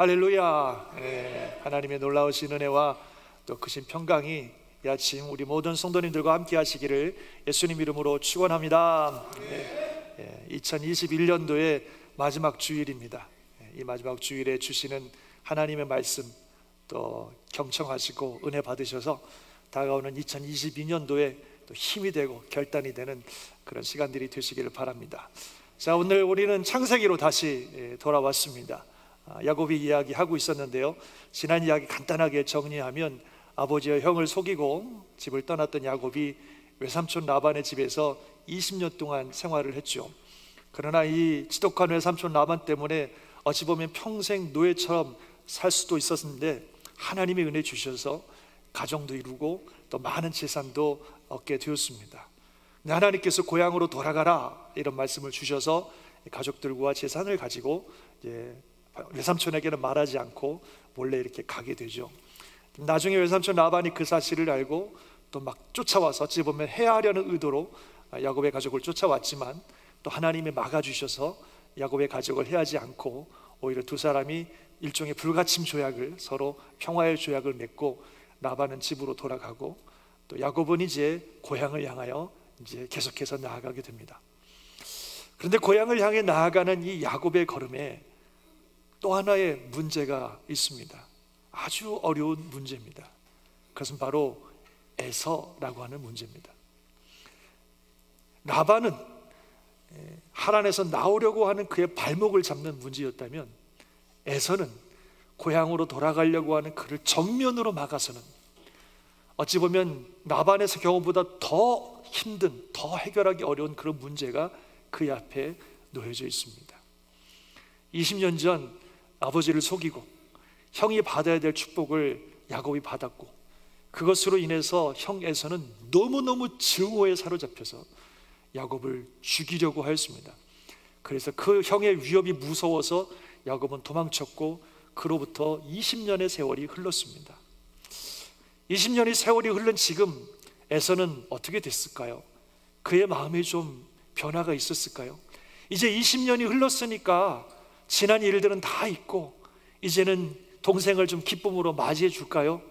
할렐루야. 하나님의 놀라우신 은혜와 또 크신 평강이 이 아침 우리 모든 성도님들과 함께 하시기를 예수님 이름으로 축원합니다. 2021년도의 마지막 주일입니다. 이 마지막 주일에 주시는 하나님의 말씀 또 경청하시고 은혜 받으셔서 다가오는 2022년도에 또 힘이 되고 결단이 되는 그런 시간들이 되시기를 바랍니다. 자, 오늘 우리는 창세기로 다시 돌아왔습니다. 야곱이 이야기하고 있었는데요, 지난 이야기 간단하게 정리하면 아버지와 형을 속이고 집을 떠났던 야곱이 외삼촌 라반의 집에서 20년 동안 생활을 했죠. 그러나 이 지독한 외삼촌 라반 때문에 어찌 보면 평생 노예처럼 살 수도 있었는데 하나님의 은혜 주셔서 가정도 이루고 또 많은 재산도 얻게 되었습니다. 하나님께서 고향으로 돌아가라 이런 말씀을 주셔서 가족들과 재산을 가지고 외삼촌에게는 말하지 않고 몰래 이렇게 가게 되죠. 나중에 외삼촌 라반이 그 사실을 알고 또 막 쫓아와서 어찌 보면 해하려는 의도로 야곱의 가족을 쫓아왔지만 또 하나님이 막아주셔서 야곱의 가족을 해하지 않고 오히려 두 사람이 일종의 불가침 조약을, 서로 평화의 조약을 맺고 라반은 집으로 돌아가고 또 야곱은 이제 고향을 향하여 이제 계속해서 나아가게 됩니다. 그런데 고향을 향해 나아가는 이 야곱의 걸음에 또 하나의 문제가 있습니다. 아주 어려운 문제입니다. 그것은 바로 에서라고 하는 문제입니다. 라반은 하란에서 나오려고 하는 그의 발목을 잡는 문제였다면 에서는 고향으로 돌아가려고 하는 그를 정면으로 막아서는 어찌 보면 라반에서 경우보다 더 힘든, 더 해결하기 어려운 그런 문제가 그 앞에 놓여져 있습니다. 20년 전 아버지를 속이고 형이 받아야 될 축복을 야곱이 받았고 그것으로 인해서 형 에서는 너무너무 증오에 사로잡혀서 야곱을 죽이려고 하였습니다. 그래서 그 형의 위협이 무서워서 야곱은 도망쳤고 그로부터 20년의 세월이 흘렀습니다. 20년의 세월이 흐른 지금 에서는 어떻게 됐을까요? 그의 마음에 좀 변화가 있었을까요? 이제 20년이 흘렀으니까 지난 일들은 다 잊고 이제는 동생을 좀 기쁨으로 맞이해 줄까요?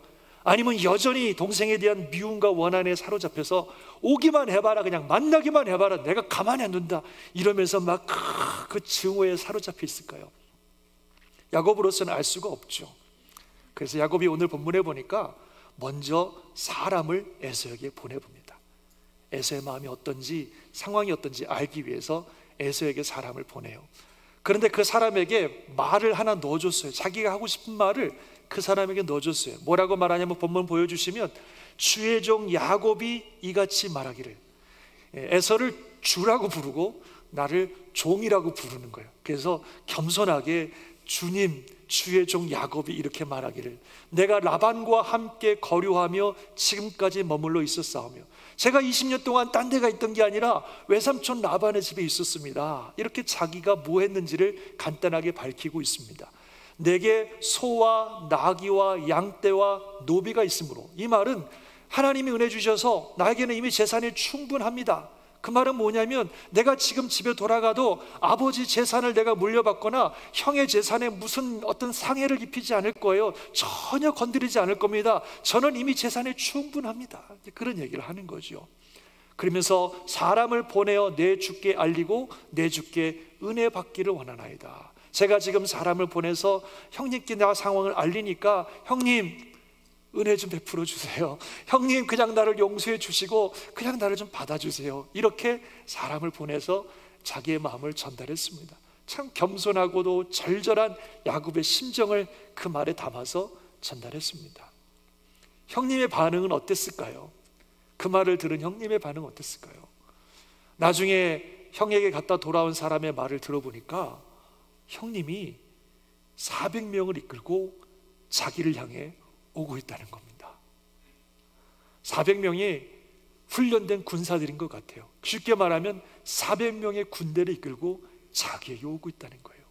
아니면 여전히 동생에 대한 미움과 원한에 사로잡혀서 오기만 해봐라, 그냥 만나기만 해봐라, 내가 가만히 안 둔다 이러면서 막 그 증오에 사로잡혀 있을까요? 야곱으로서는 알 수가 없죠. 그래서 야곱이 오늘 본문에 보니까 먼저 사람을 에서에게 보내봅니다. 에서의 마음이 어떤지, 상황이 어떤지 알기 위해서 에서에게 사람을 보내요. 그런데 그 사람에게 말을 하나 넣어줬어요. 자기가 하고 싶은 말을 그 사람에게 넣어줬어요. 뭐라고 말하냐면 본문 보여주시면 주의 종 야곱이 이같이 말하기를, 에서를 주라고 부르고 나를 종이라고 부르는 거예요. 그래서 겸손하게 주님, 주의 종 야곱이 이렇게 말하기를, 내가 라반과 함께 거류하며 지금까지 머물러 있었사오며 제가 20년 동안 딴 데가 있던 게 아니라 외삼촌 라반의 집에 있었습니다. 이렇게 자기가 뭐 했는지를 간단하게 밝히고 있습니다. 내게 소와 나귀와 양떼와 노비가 있으므로, 이 말은 하나님이 은혜 주셔서 나에게는 이미 재산이 충분합니다. 그 말은 뭐냐면 내가 지금 집에 돌아가도 아버지 재산을 내가 물려받거나 형의 재산에 무슨 어떤 상해를 입히지 않을 거예요. 전혀 건드리지 않을 겁니다. 저는 이미 재산이 충분합니다. 그런 얘기를 하는 거죠. 그러면서 사람을 보내어 내 주께 알리고 내 주께 은혜 받기를 원하나이다. 제가 지금 사람을 보내서 형님께 나 상황을 알리니까 형님 은혜 좀 베풀어 주세요. 형님 그냥 나를 용서해 주시고 그냥 나를 좀 받아주세요. 이렇게 사람을 보내서 자기의 마음을 전달했습니다. 참 겸손하고도 절절한 야곱의 심정을 그 말에 담아서 전달했습니다. 형님의 반응은 어땠을까요? 그 말을 들은 형님의 반응은 어땠을까요? 나중에 형에게 갔다 돌아온 사람의 말을 들어보니까 형님이 400명을 이끌고 자기를 향해 오고 있다는 겁니다. 400명이 훈련된 군사들인 것 같아요. 쉽게 말하면 400명의 군대를 이끌고 자기에게 오고 있다는 거예요.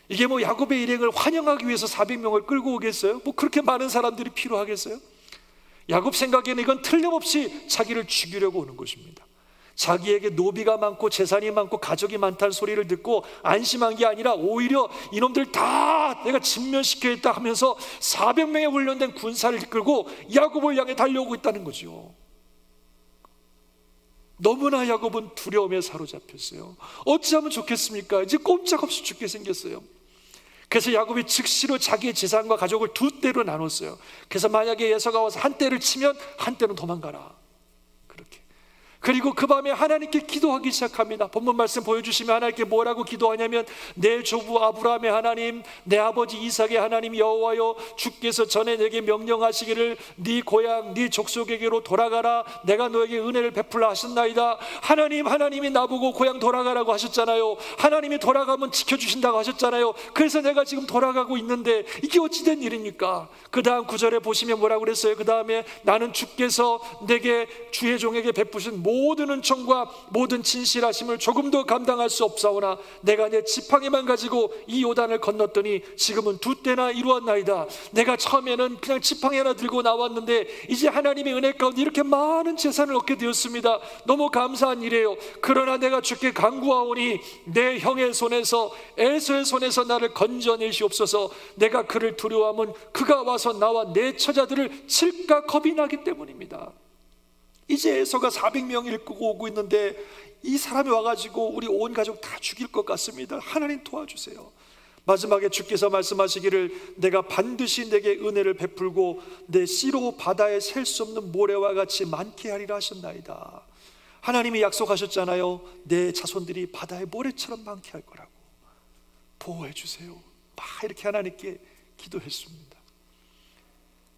이게 뭐 야곱의 일행을 환영하기 위해서 400명을 끌고 오겠어요? 뭐 그렇게 많은 사람들이 필요하겠어요? 야곱 생각에는 이건 틀림없이 자기를 죽이려고 오는 것입니다. 자기에게 노비가 많고 재산이 많고 가족이 많다는 소리를 듣고 안심한 게 아니라 오히려 이놈들 다 내가 진멸시켜야겠다 하면서 400명의 훈련된 군사를 이끌고 야곱을 향해 달려오고 있다는 거죠. 너무나 야곱은 두려움에 사로잡혔어요. 어찌하면 좋겠습니까? 이제 꼼짝없이 죽게 생겼어요. 그래서 야곱이 즉시로 자기의 재산과 가족을 두 떼로 나눴어요. 그래서 만약에 에서가 와서 한 떼를 치면 한 떼는 도망가라, 그렇게. 그리고 그 밤에 하나님께 기도하기 시작합니다. 본문 말씀 보여주시면 하나님께 뭐라고 기도하냐면, 내 조부 아브라함의 하나님, 내 아버지 이삭의 하나님 여호와여, 주께서 전에 내게 명령하시기를 네 고향 네 족속에게로 돌아가라, 내가 너에게 은혜를 베풀라 하셨나이다. 하나님이 나보고 고향 돌아가라고 하셨잖아요. 하나님이 돌아가면 지켜주신다고 하셨잖아요. 그래서 내가 지금 돌아가고 있는데 이게 어찌된 일입니까? 그 다음 구절에 보시면 뭐라고 그랬어요? 그 다음에 나는 주께서 내게 주의 종에게 베푸신 모든 은총과 모든 진실하심을 조금도 감당할 수 없사오나 내가 내 지팡이만 가지고 이 요단을 건넜더니 지금은 두 때나 이루었나이다. 내가 처음에는 그냥 지팡이 하나 들고 나왔는데 이제 하나님의 은혜 가운데 이렇게 많은 재산을 얻게 되었습니다. 너무 감사한 일이에요. 그러나 내가 주께 간구하오니 내 형의 손에서, 에서의 손에서 나를 건져내시옵소서. 내가 그를 두려워하면 그가 와서 나와 내 처자들을 칠까 겁이 나기 때문입니다. 이제 에서가 400명을 이끌고 오고 있는데 이 사람이 와가지고 우리 온 가족 다 죽일 것 같습니다. 하나님 도와주세요. 마지막에 주께서 말씀하시기를 내가 반드시 내게 은혜를 베풀고 내 씨로 바다에 셀 수 없는 모래와 같이 많게 하리라 하셨나이다. 하나님이 약속하셨잖아요. 내 자손들이 바다의 모래처럼 많게 할 거라고. 보호해 주세요. 막 이렇게 하나님께 기도했습니다.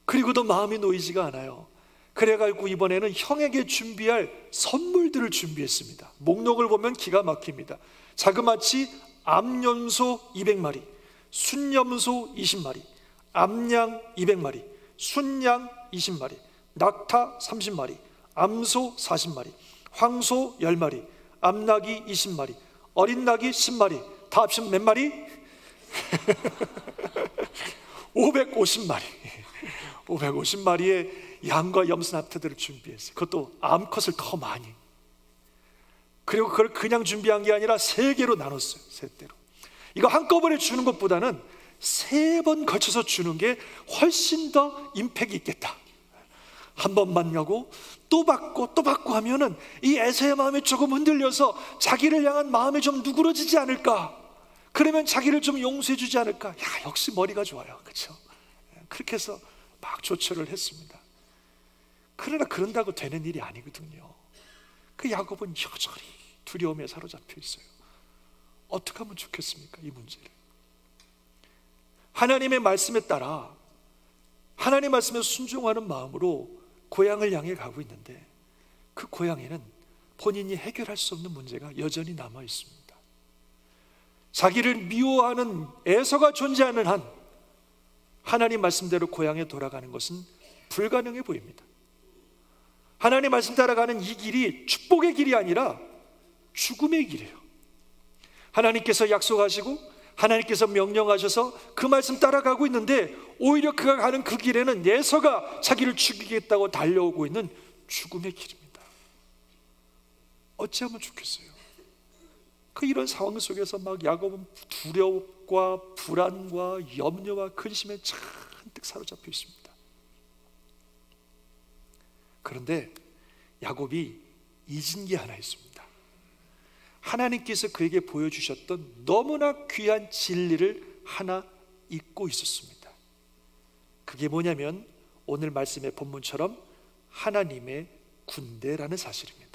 그리고도 마음이 놓이지가 않아요. 그래가지고 이번에는 형에게 준비할 선물들을 준비했습니다. 목록을 보면 기가 막힙니다. 자그마치 암염소 200마리, 순염소 20마리, 암양 200마리, 순양 20마리, 낙타 30마리, 암소 40마리, 황소 10마리, 암낙이 20마리, 어린 낙이 10마리. 다 합치면 몇 마리? 550마리. 550마리의 양과 염소납트들을 준비했어요. 그것도 암컷을 더 많이. 그리고 그걸 그냥 준비한 게 아니라 3개로 나눴어요. 3대로. 이거 한꺼번에 주는 것보다는 3번 걸쳐서 주는 게 훨씬 더 임팩이 있겠다. 한 번만 가고 또 받고 또 받고 하면은 이 에서의 마음이 조금 흔들려서 자기를 향한 마음이 좀 누그러지지 않을까. 그러면 자기를 좀 용서해 주지 않을까. 야, 역시 머리가 좋아요. 그렇죠? 그렇게 해서 막 조처를 했습니다. 그러나 그런다고 되는 일이 아니거든요. 그 야곱은 여전히 두려움에 사로잡혀 있어요. 어떻게 하면 좋겠습니까? 이 문제를. 하나님의 말씀에 따라 하나님의 말씀에 순종하는 마음으로 고향을 향해 가고 있는데 그 고향에는 본인이 해결할 수 없는 문제가 여전히 남아 있습니다. 자기를 미워하는 에서가 존재하는 한 하나님 말씀대로 고향에 돌아가는 것은 불가능해 보입니다. 하나님 말씀 따라가는 이 길이 축복의 길이 아니라 죽음의 길이에요. 하나님께서 약속하시고 하나님께서 명령하셔서 그 말씀 따라가고 있는데 오히려 그가 가는 그 길에는 에서가 자기를 죽이겠다고 달려오고 있는 죽음의 길입니다. 어찌하면 좋겠어요? 그 이런 상황 속에서 막 야곱은 두려움과 불안과 염려와 근심에 잔뜩 사로잡혀 있습니다. 그런데 야곱이 잊은 게 하나 있습니다. 하나님께서 그에게 보여주셨던 너무나 귀한 진리를 하나 잊고 있었습니다. 그게 뭐냐면 오늘 말씀의 본문처럼 하나님의 군대라는 사실입니다.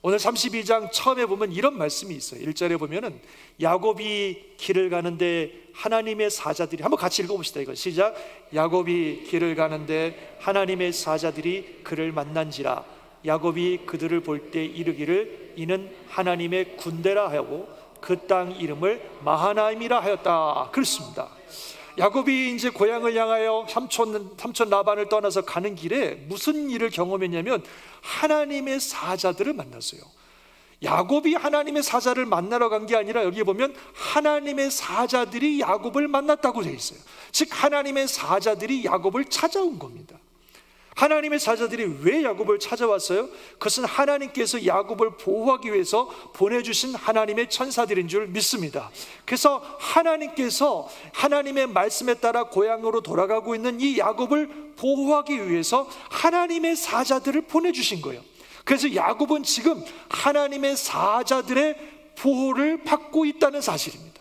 오늘 32장 처음에 보면 이런 말씀이 있어요. 1절에 보면은 야곱이 길을 가는데 하나님의 사자들이, 한번 같이 읽어봅시다. 이거 시작. 야곱이 길을 가는데 하나님의 사자들이 그를 만난지라. 야곱이 그들을 볼 때 이르기를 이는 하나님의 군대라 하고 그 땅 이름을 마하나임이라 하였다. 그렇습니다. 야곱이 이제 고향을 향하여 삼촌 라반을 떠나서 가는 길에 무슨 일을 경험했냐면 하나님의 사자들을 만났어요. 야곱이 하나님의 사자를 만나러 간 게 아니라 여기 보면 하나님의 사자들이 야곱을 만났다고 되어 있어요. 즉 하나님의 사자들이 야곱을 찾아온 겁니다. 하나님의 사자들이 왜 야곱을 찾아왔어요? 그것은 하나님께서 야곱을 보호하기 위해서 보내주신 하나님의 천사들인 줄 믿습니다. 그래서 하나님께서 하나님의 말씀에 따라 고향으로 돌아가고 있는 이 야곱을 보호하기 위해서 하나님의 사자들을 보내주신 거예요. 그래서 야곱은 지금 하나님의 사자들의 보호를 받고 있다는 사실입니다.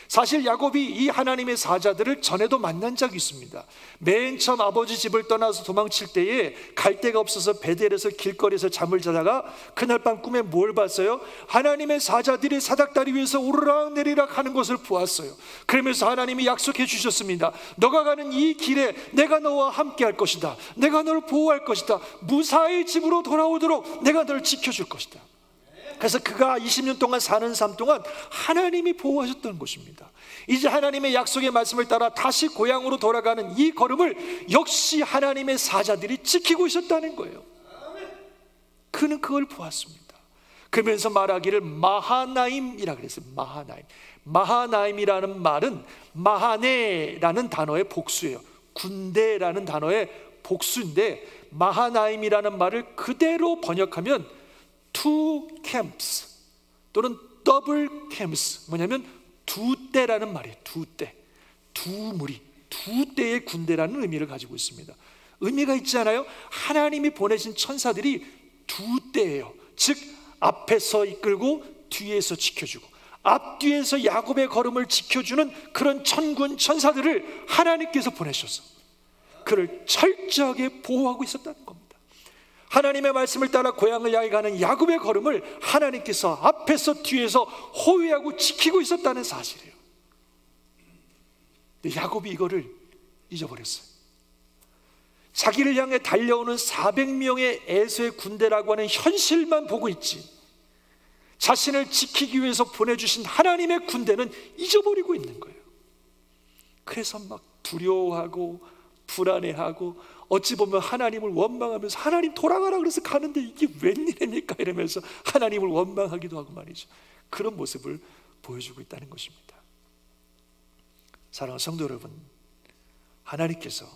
사실 야곱이 이 하나님의 사자들을 전에도 만난 적이 있습니다. 맨 처음 아버지 집을 떠나서 도망칠 때에 갈 데가 없어서 베델에서 길거리에서 잠을 자다가 그날 밤 꿈에 뭘 봤어요? 하나님의 사자들이 사닥다리 위에서 오르락 내리락 하는 것을 보았어요. 그러면서 하나님이 약속해 주셨습니다. 너가 가는 이 길에 내가 너와 함께 할 것이다. 내가 너를 보호할 것이다. 무사히 집으로 돌아오도록 내가 너를 지켜줄 것이다. 그래서 그가 20년 동안 사는 삶 동안 하나님이 보호하셨던 것입니다. 이제 하나님의 약속의 말씀을 따라 다시 고향으로 돌아가는 이 걸음을 역시 하나님의 사자들이 지키고 있었다는 거예요. 그는 그걸 보았습니다. 그러면서 말하기를 마하나임이라 그랬어요. 마하나임. 마하나임이라는 말은 마하네라는 단어의 복수예요. 군대라는 단어의 복수인데, 마하나임이라는 말을 그대로 번역하면 two camps 또는 double camps, 뭐냐면 두 떼라는 말이에요. 두 떼, 두 무리, 두 떼의 군대라는 의미를 가지고 있습니다. 의미가 있지 않아요? 하나님이 보내신 천사들이 두 떼예요. 즉 앞에서 이끌고 뒤에서 지켜주고, 앞뒤에서 야곱의 걸음을 지켜주는 그런 천군 천사들을 하나님께서 보내셔서 그를 철저하게 보호하고 있었다는 겁니다. 하나님의 말씀을 따라 고향을 향해 가는 야곱의 걸음을 하나님께서 앞에서 뒤에서 호위하고 지키고 있었다는 사실이에요. 근데 야곱이 이거를 잊어버렸어요. 자기를 향해 달려오는 400명의 에서의 군대라고 하는 현실만 보고 있지, 자신을 지키기 위해서 보내주신 하나님의 군대는 잊어버리고 있는 거예요. 그래서 막 두려워하고 불안해하고, 어찌 보면 하나님을 원망하면서 하나님 돌아가라 그래서 가는데 이게 웬일입니까? 이러면서 하나님을 원망하기도 하고 말이죠. 그런 모습을 보여주고 있다는 것입니다. 사랑하는 성도 여러분, 하나님께서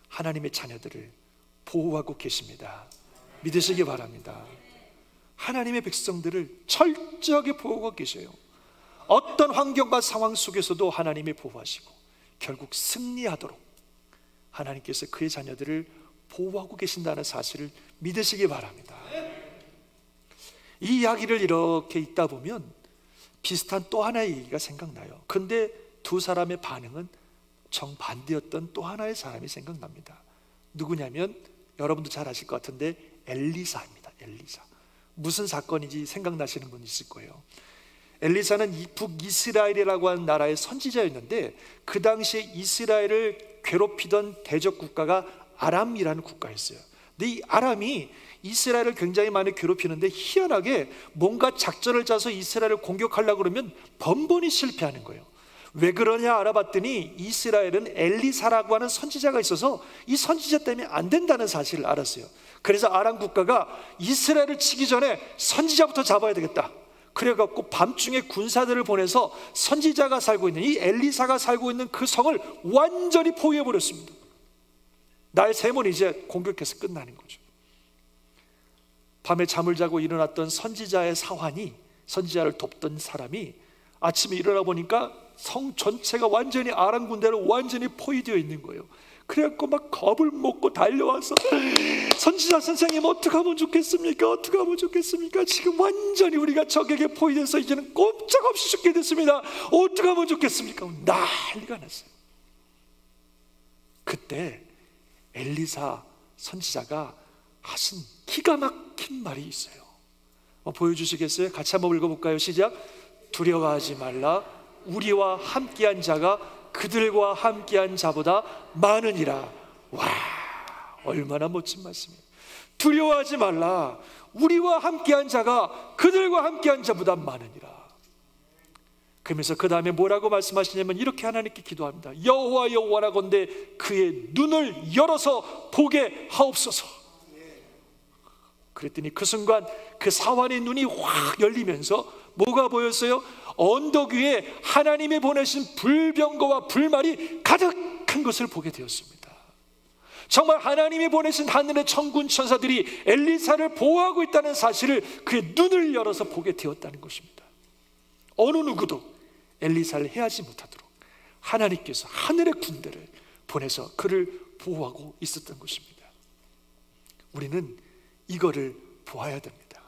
하나님의 자녀들을 보호하고 계십니다. 믿으시기 바랍니다. 하나님의 백성들을 철저하게 보호하고 계셔요. 어떤 환경과 상황 속에서도 하나님이 보호하시고 결국 승리하도록 하나님께서 그의 자녀들을 보호하고 계신다는 사실을 믿으시기 바랍니다. 이 이야기를 이렇게 읽다 보면 비슷한 또 하나의 얘기가 생각나요. 근데 두 사람의 반응은 정반대였던 또 하나의 사람이 생각납니다. 누구냐면 여러분도 잘 아실 것 같은데 엘리사입니다. 엘리사. 무슨 사건인지 생각나시는 분 있을 거예요. 엘리사는 북이스라엘이라고 하는 나라의 선지자였는데, 그 당시에 이스라엘을 괴롭히던 대적 국가가 아람이라는 국가였어요. 근데 이 아람이 이스라엘을 굉장히 많이 괴롭히는데 희한하게 뭔가 작전을 짜서 이스라엘을 공격하려고 그러면 번번이 실패하는 거예요. 왜 그러냐 알아봤더니 이스라엘은 엘리사라고 하는 선지자가 있어서 이 선지자 때문에 안 된다는 사실을 알았어요. 그래서 아람 국가가 이스라엘을 치기 전에 선지자부터 잡아야 되겠다. 그래갖고 밤중에 군사들을 보내서 선지자가 살고 있는, 이 엘리사가 살고 있는 그 성을 완전히 포위해버렸습니다. 날 새면 이제 공격해서 끝나는 거죠. 밤에 잠을 자고 일어났던 선지자의 사환이, 선지자를 돕던 사람이 아침에 일어나 보니까 성 전체가 완전히 아람 군대로 완전히 포위되어 있는 거예요. 그래갖고 막 겁을 먹고 달려와서 선지자 선생님 어떻게 하면 좋겠습니까? 어떻게 하면 좋겠습니까? 지금 완전히 우리가 적에게 포위돼서 이제는 꼼짝없이 죽게 됐습니다. 어떻게 하면 좋겠습니까? 난리가 났어요. 그때 엘리사 선지자가 하신 기가 막힌 말이 있어요. 보여주시겠어요? 같이 한번 읽어볼까요? 시작. 두려워하지 말라. 우리와 함께한 자가 그들과 함께한 자보다 많으니라. 와, 얼마나 멋진 말씀이에요. 두려워하지 말라. 우리와 함께한 자가 그들과 함께한 자보다 많으니라. 그러면서 그 다음에 뭐라고 말씀하시냐면 이렇게 하나님께 기도합니다. 여호와 여호와라건대 그의 눈을 열어서 보게 하옵소서. 그랬더니 그 순간 그 사환의 눈이 확 열리면서 뭐가 보였어요? 언덕 위에 하나님이 보내신 불병거와 불말이 가득한 것을 보게 되었습니다. 정말 하나님이 보내신 하늘의 천군 천사들이 엘리사를 보호하고 있다는 사실을 그의 눈을 열어서 보게 되었다는 것입니다. 어느 누구도 엘리사를 해하지 못하도록 하나님께서 하늘의 군대를 보내서 그를 보호하고 있었던 것입니다. 우리는 이거를 보아야 됩니다.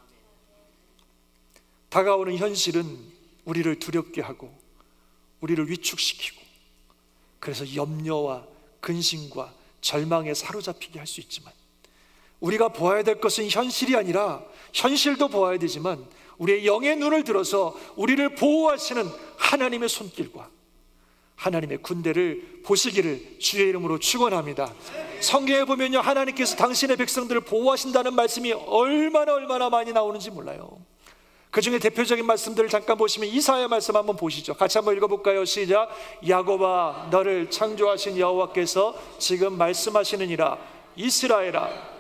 다가오는 현실은 우리를 두렵게 하고 우리를 위축시키고, 그래서 염려와 근심과 절망에 사로잡히게 할 수 있지만, 우리가 보아야 될 것은 현실이 아니라, 현실도 보아야 되지만 우리의 영의 눈을 들어서 우리를 보호하시는 하나님의 손길과 하나님의 군대를 보시기를 주의 이름으로 축원합니다. 성경에 보면요, 하나님께서 당신의 백성들을 보호하신다는 말씀이 얼마나 많이 나오는지 몰라요. 그 중에 대표적인 말씀들을 잠깐 보시면 이사야 말씀 한번 보시죠. 같이 한번 읽어볼까요? 시작. 야곱아, 너를 창조하신 여호와께서 지금 말씀하시느니라. 이스라엘아,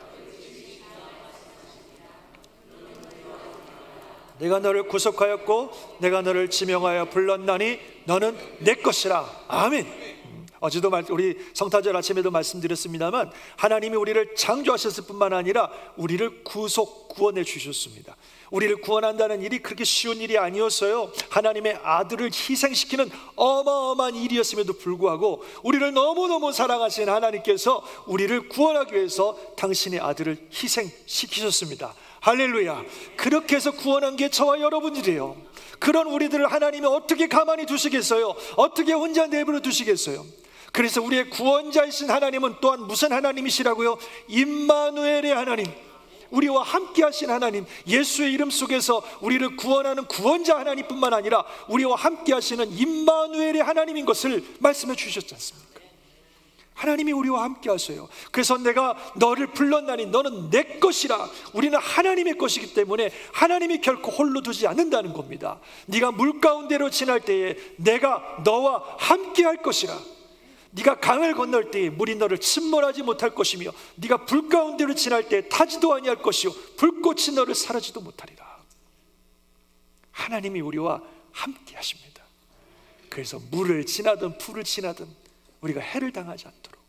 내가 너를 구속하였고 내가 너를 지명하여 불렀나니 너는 내 것이라. 아멘. 어제도 우리 성탄절 아침에도 말씀드렸습니다만, 하나님이 우리를 창조하셨을 뿐만 아니라 우리를 구원해 주셨습니다. 우리를 구원한다는 일이 그렇게 쉬운 일이 아니었어요. 하나님의 아들을 희생시키는 어마어마한 일이었음에도 불구하고 우리를 너무너무 사랑하신 하나님께서 우리를 구원하기 위해서 당신의 아들을 희생시키셨습니다. 할렐루야. 그렇게 해서 구원한 게 저와 여러분들이에요. 그런 우리들을 하나님이 어떻게 가만히 두시겠어요? 어떻게 혼자 내버려 두시겠어요? 그래서 우리의 구원자이신 하나님은 또한 무슨 하나님이시라고요? 임마누엘의 하나님, 우리와 함께 하신 하나님, 예수의 이름 속에서 우리를 구원하는 구원자 하나님뿐만 아니라 우리와 함께 하시는 임마누엘의 하나님인 것을 말씀해 주셨지 않습니까? 하나님이 우리와 함께 하세요. 그래서 내가 너를 불렀나니 너는 내 것이라. 우리는 하나님의 것이기 때문에 하나님이 결코 홀로 두지 않는다는 겁니다. 네가 물 가운데로 지날 때에 내가 너와 함께 할 것이라. 네가 강을 건널 때에 물이 너를 침몰하지 못할 것이며, 네가 불 가운데로 지날 때에 타지도 아니할 것이요 불꽃이 너를 사르지도 못하리라. 하나님이 우리와 함께 하십니다. 그래서 물을 지나든 풀을 지나든 우리가 해를 당하지 않도록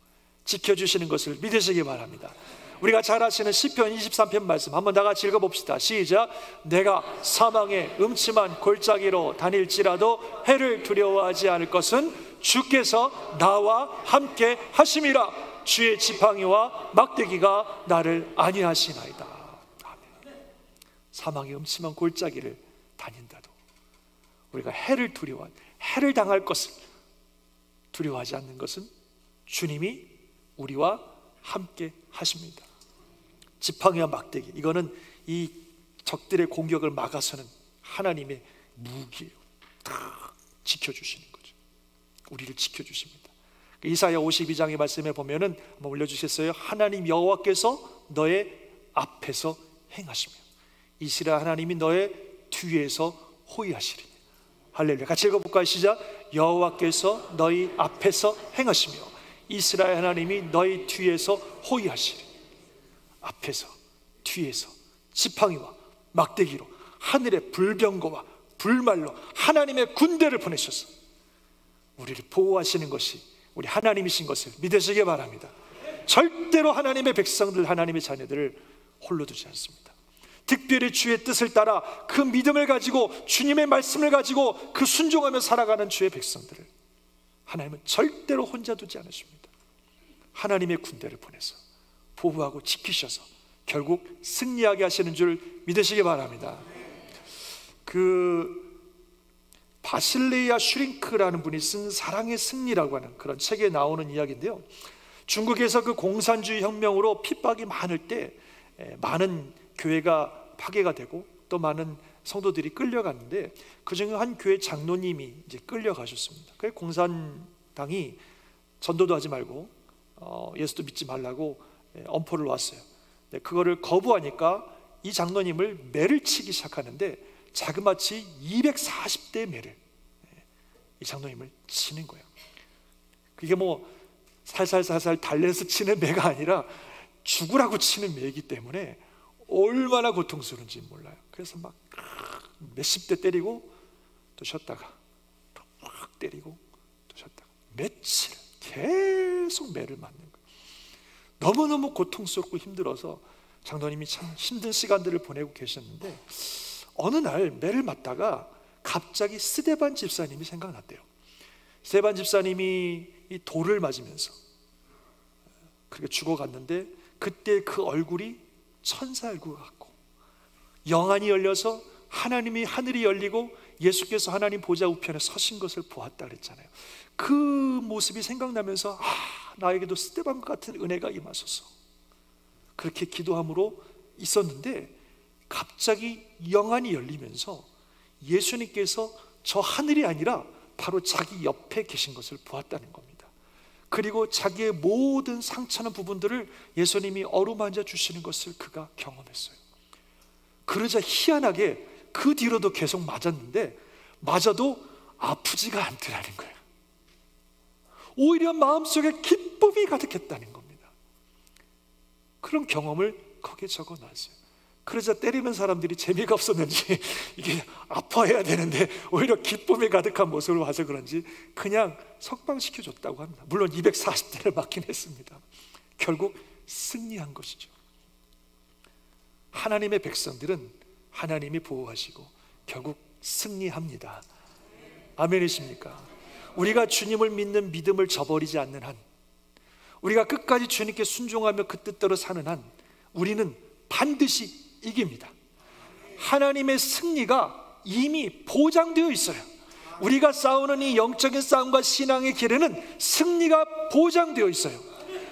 지켜주시는 것을 믿으시기 바랍니다. 우리가 잘 아시는 시편 23편 말씀 한번 다 같이 읽어봅시다. 시작. 내가 사망의 음침한 골짜기로 다닐지라도 해를 두려워하지 않을 것은 주께서 나와 함께 하심이라. 주의 지팡이와 막대기가 나를 안위하시나이다. 아멘. 사망의 음침한 골짜기를 다닌다도 우리가 해를 당할 것을 두려워하지 않는 것은 주님이 우리와 함께 하십니다. 지팡이와 막대기, 이거는 이 적들의 공격을 막아서는 하나님의 무기예요. 다 지켜주시는 거죠. 우리를 지켜주십니다. 이사야 52장의 말씀에 보면은 한번 올려주셨어요. 하나님 여호와께서 너의 앞에서 행하시며 이스라엘 하나님이 너의 뒤에서 호위하시리니. 할렐루야. 같이 읽어볼까요? 시작. 여호와께서 너희 앞에서 행하시며 이스라엘 하나님이 너희 뒤에서 호위하시리. 앞에서 뒤에서 지팡이와 막대기로 하늘의 불병거와 불말로 하나님의 군대를 보내셔서 우리를 보호하시는 것이 우리 하나님이신 것을 믿으시기 바랍니다. 절대로 하나님의 백성들, 하나님의 자녀들을 홀로 두지 않습니다. 특별히 주의 뜻을 따라 그 믿음을 가지고 주님의 말씀을 가지고 그 순종하며 살아가는 주의 백성들을 하나님은 절대로 혼자 두지 않으십니다. 하나님의 군대를 보내서 보호하고 지키셔서 결국 승리하게 하시는 줄 믿으시기 바랍니다. 바실레이아 슈링크라는 분이 쓴 사랑의 승리라고 하는 그런 책에 나오는 이야기인데요, 중국에서 그 공산주의 혁명으로 핍박이 많을 때 많은 교회가 파괴가 되고 또 많은 성도들이 끌려갔는데, 그 중에 한 교회 장로님이 이제 끌려가셨습니다. 그래서 공산당이 전도도 하지 말고 예수도 믿지 말라고 엄포를 놨어요. 그거를 거부하니까 이 장로님을 매를 치기 시작하는데 자그마치 240대의 매를 이 장로님을 치는 거예요. 그게 뭐 살살살살 달래서 치는 매가 아니라 죽으라고 치는 매이기 때문에 얼마나 고통스러운지 몰라요. 그래서 막 몇십 대 때리고 또 쉬었다가 또 확 때리고 또 쉬었다가 며칠 계속 매를 맞는 거예요. 너무너무 고통스럽고 힘들어서 장로님이 참 힘든 시간들을 보내고 계셨는데, 어느 날 매를 맞다가 갑자기 스데반 집사님이 생각났대요. 스데반 집사님이 이 돌을 맞으면서 그렇게 죽어갔는데, 그때 그 얼굴이 천사 얼굴 같고, 영안이 열려서 하늘이 열리고 예수께서 하나님 보좌 우편에 서신 것을 보았다 그랬잖아요. 그 모습이 생각나면서 나에게도 스데반 같은 은혜가 임하소서, 그렇게 기도함으로 있었는데, 갑자기 영안이 열리면서 예수님께서 저 하늘이 아니라 바로 자기 옆에 계신 것을 보았다는 겁니다. 그리고 자기의 모든 상처난 부분들을 예수님이 어루만져 주시는 것을 그가 경험했어요. 그러자 희한하게 그 뒤로도 계속 맞았는데, 맞아도 아프지가 않더라는 거예요. 오히려 마음속에 기쁨이 가득했다는 겁니다. 그런 경험을 거기에 적어놨어요. 그러자 때리는 사람들이 재미가 없었는지 이게 아파해야 되는데 오히려 기쁨이 가득한 모습을 봐서 그런지 그냥 석방시켜줬다고 합니다. 물론 240대를 맞긴 했습니다. 결국 승리한 것이죠. 하나님의 백성들은 하나님이 보호하시고 결국 승리합니다. 아멘이십니까? 우리가 주님을 믿는 믿음을 저버리지 않는 한, 우리가 끝까지 주님께 순종하며 그 뜻대로 사는 한, 우리는 반드시 이깁니다. 하나님의 승리가 이미 보장되어 있어요. 우리가 싸우는 이 영적인 싸움과 신앙의 길에는 승리가 보장되어 있어요.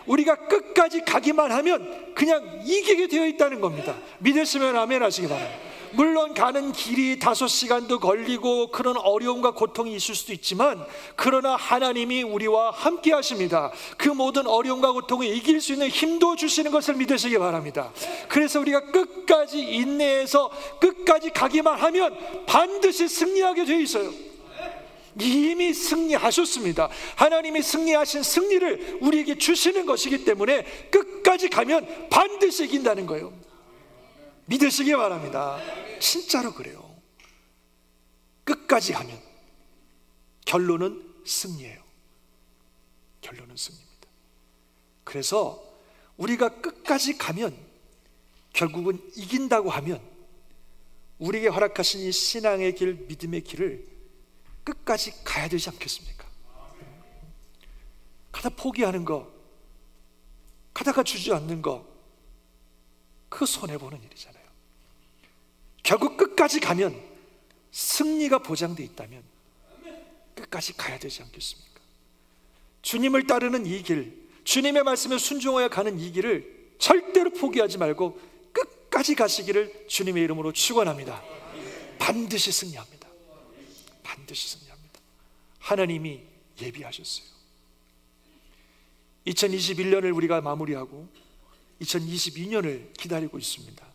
우리가 끝까지 가기만 하면 그냥 이기게 되어 있다는 겁니다. 믿으시면 아멘 하시기 바랍니다. 물론 가는 길이 5시간도 걸리고 그런 어려움과 고통이 있을 수도 있지만, 그러나 하나님이 우리와 함께 하십니다. 그 모든 어려움과 고통을 이길 수 있는 힘도 주시는 것을 믿으시기 바랍니다. 그래서 우리가 끝까지 인내해서 끝까지 가기만 하면 반드시 승리하게 되어 있어요. 이미 승리하셨습니다. 하나님이 승리하신 승리를 우리에게 주시는 것이기 때문에 끝까지 가면 반드시 이긴다는 거예요. 믿으시기 바랍니다. 진짜로 그래요. 끝까지 가면 결론은 승리예요. 결론은 승리입니다. 그래서 우리가 끝까지 가면 결국은 이긴다고 하면, 우리에게 허락하신 이 신앙의 길, 믿음의 길을 끝까지 가야 되지 않겠습니까? 가다 포기하는 거, 가다가 주저앉는 거, 그거 손해보는 일이잖아요. 결국 끝까지 가면 승리가 보장되어 있다면 끝까지 가야 되지 않겠습니까? 주님을 따르는 이 길, 주님의 말씀에 순종하여 가는 이 길을 절대로 포기하지 말고 끝까지 가시기를 주님의 이름으로 축원합니다. 반드시 승리합니다. 반드시 승리합니다. 하나님이 예비하셨어요. 2021년을 우리가 마무리하고 2022년을 기다리고 있습니다.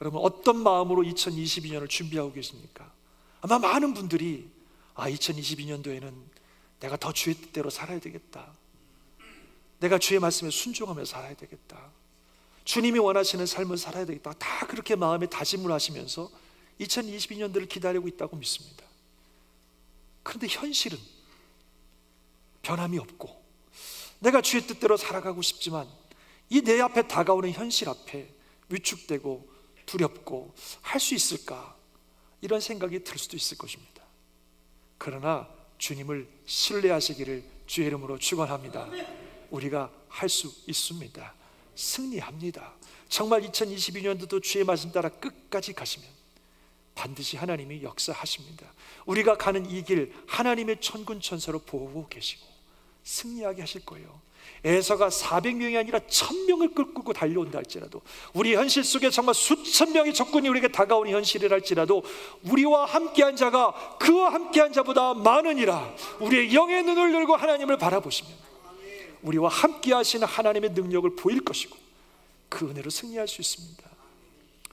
여러분, 어떤 마음으로 2022년을 준비하고 계십니까? 아마 많은 분들이 2022년도에는 내가 더 주의 뜻대로 살아야 되겠다, 내가 주의 말씀에 순종하며 살아야 되겠다, 주님이 원하시는 삶을 살아야 되겠다, 다 그렇게 마음에 다짐을 하시면서 2022년도를 기다리고 있다고 믿습니다. 그런데 현실은 변함이 없고, 내가 주의 뜻대로 살아가고 싶지만 이 내 앞에 다가오는 현실 앞에 위축되고 두렵고 할 수 있을까, 이런 생각이 들 수도 있을 것입니다. 그러나 주님을 신뢰하시기를 주의 이름으로 축원합니다. 우리가 할 수 있습니다. 승리합니다. 정말 2022년도도 주의 말씀 따라 끝까지 가시면 반드시 하나님이 역사하십니다. 우리가 가는 이 길 하나님의 천군 천사로 보호하고 계시고 승리하게 하실 거예요. 에서가 400명이 아니라 1000명을 끌고 달려온다 할지라도, 우리 현실 속에 정말 수천 명의 적군이 우리에게 다가오는 현실이라 할지라도 우리와 함께한 자가 그와 함께한 자보다 많으니라. 우리의 영의 눈을 열고 하나님을 바라보시면 우리와 함께 하시는 하나님의 능력을 보일 것이고 그 은혜로 승리할 수 있습니다.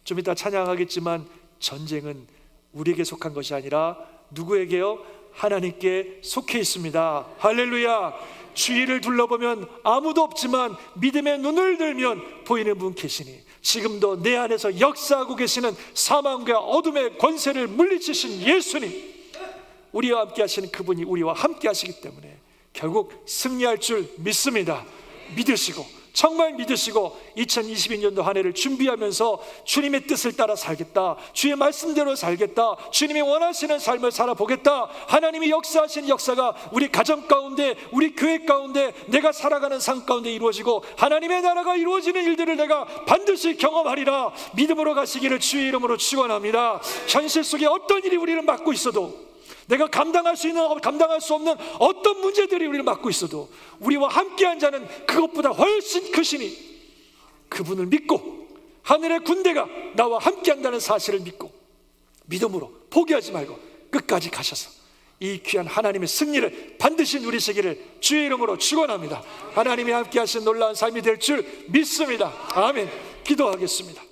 좀 이따 찬양하겠지만 전쟁은 우리에게 속한 것이 아니라 누구에게요? 하나님께 속해 있습니다. 할렐루야. 주위를 둘러보면 아무도 없지만 믿음의 눈을 들면 보이는 분 계시니, 지금도 내 안에서 역사하고 계시는 사망과 어둠의 권세를 물리치신 예수님, 우리와 함께 하시는 그분이 우리와 함께 하시기 때문에 결국 승리할 줄 믿습니다. 믿으시고 정말 믿으시고 2022년도 한 해를 준비하면서 주님의 뜻을 따라 살겠다, 주의 말씀대로 살겠다, 주님이 원하시는 삶을 살아보겠다, 하나님이 역사하신 역사가 우리 가정 가운데, 우리 교회 가운데, 내가 살아가는 삶 가운데 이루어지고 하나님의 나라가 이루어지는 일들을 내가 반드시 경험하리라 믿음으로 가시기를 주의 이름으로 축원합니다. 현실 속에 어떤 일이 우리를 막고 있어도, 내가 감당할 수 있는, 감당할 수 없는 어떤 문제들이 우리를 막고 있어도 우리와 함께한 자는 그것보다 훨씬 크시니 그분을 믿고 하늘의 군대가 나와 함께한다는 사실을 믿고 믿음으로 포기하지 말고 끝까지 가셔서 이 귀한 하나님의 승리를 반드시 누리시기를 주의 이름으로 축원합니다. 하나님이 함께하신 놀라운 삶이 될 줄 믿습니다. 아멘. 기도하겠습니다.